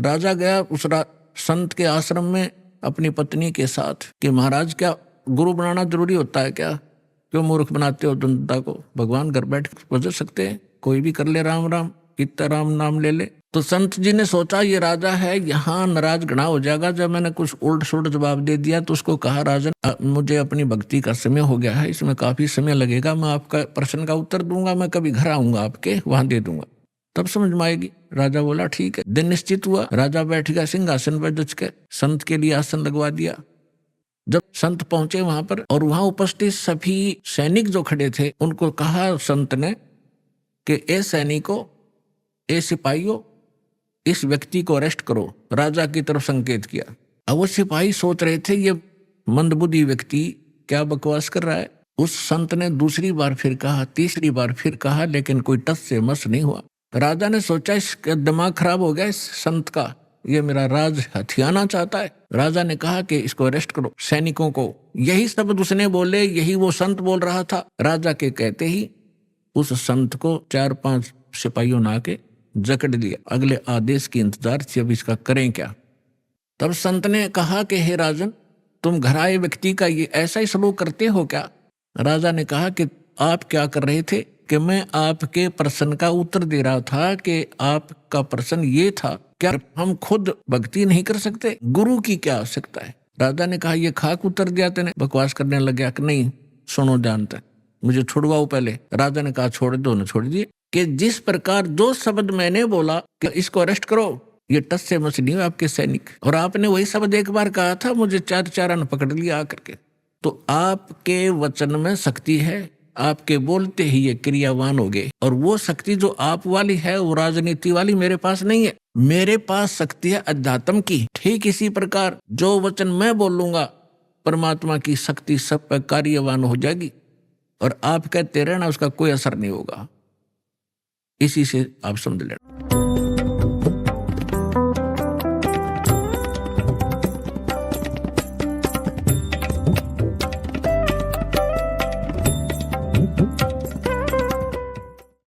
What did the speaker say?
राजा गया उस संत के आश्रम में अपनी पत्नी के साथ कि महाराज क्या गुरु बनाना जरूरी होता है क्या? क्यों मूर्ख बनाते हो जनता को? भगवान घर बैठ बजट सकते हैं, कोई भी कर ले राम राम, इतना राम नाम ले ले। तो संत जी ने सोचा ये राजा है, यहाँ नाराज घना हो जाएगा। जब मैंने कुछ उल्ट सुल्ट जवाब दे दिया तो उसको कहा, राजन मुझे अपनी भक्ति का समय हो गया है, इसमें काफी समय लगेगा, मैं आपका प्रश्न का उत्तर दूंगा, मैं कभी घर आऊंगा आपके, वहां दे दूंगा, तब समझ में आएगी। राजा बोला ठीक है। दिन निश्चित हुआ, राजा बैठ गया सिंहासन पर जच के, संत के लिए आसन लगवा दिया। जब संत पहुंचे वहां पर और वहां उपस्थित सभी सैनिक जो खड़े थे उनको कहा संत ने कि ए सैनिकों, ए सिपाहियों, इस व्यक्ति को अरेस्ट करो। राजा की तरफ संकेत किया। अब वो सिपाही सोच रहे थे ये मंदबुद्धि व्यक्ति क्या बकवास कर रहा है। उस संत ने दूसरी बार फिर कहा, तीसरी बार फिर कहा, लेकिन कोई टस से मस नहीं हुआ। राजा ने सोचा इसका दिमाग खराब हो गया इस संत का, ये मेरा राज हथियाना चाहता है। राजा ने कहा कि इसको अरेस्ट करो, सैनिकों को। यही शब्द उसने बोले, यही वो संत बोल रहा था। राजा के कहते ही उस संत को 4-5 सिपाहियों ने आके जकड़ लिया। अगले आदेश की इंतजार थी, अब इसका करें क्या। तब संत ने कहा कि हे राजन, तुम घर आए व्यक्ति का ये ऐसा ही सलूक करते हो क्या? राजा ने कहा कि आप क्या कर रहे थे कि मैं आपके प्रश्न का उत्तर दे रहा था कि आपका प्रश्न ये था, क्या हम खुद भक्ति नहीं कर सकते? गुरु की क्या आवश्यकता है? राजा ने कहा ये खाक उत्तर दिया तेने। बकवास करने लग गया कि नहीं सुनो जानते, मुझे छुड़वाओ पहले। राजा ने कहा छोड़ दो, न छोड़ दिए। कि जिस प्रकार जो शब्द मैंने बोला कि इसको अरेस्ट करो, ये टस से मस नहीं हुआ आपके सैनिक, और आपने वही शब्द एक बार कहा था, मुझे 4 ने पकड़ लिया आकर के। तो आपके वचन में शक्ति है, आपके बोलते ही ये क्रियावान हो गए, और वो शक्ति जो आप वाली है वो राजनीति वाली मेरे पास नहीं है। मेरे पास शक्ति है अध्यात्म की। ठीक इसी प्रकार जो वचन मैं बोलूंगा परमात्मा की शक्ति सब पर कार्यवान हो जाएगी, और आप कहते रहना उसका कोई असर नहीं होगा। इसी से आप समझ लेना।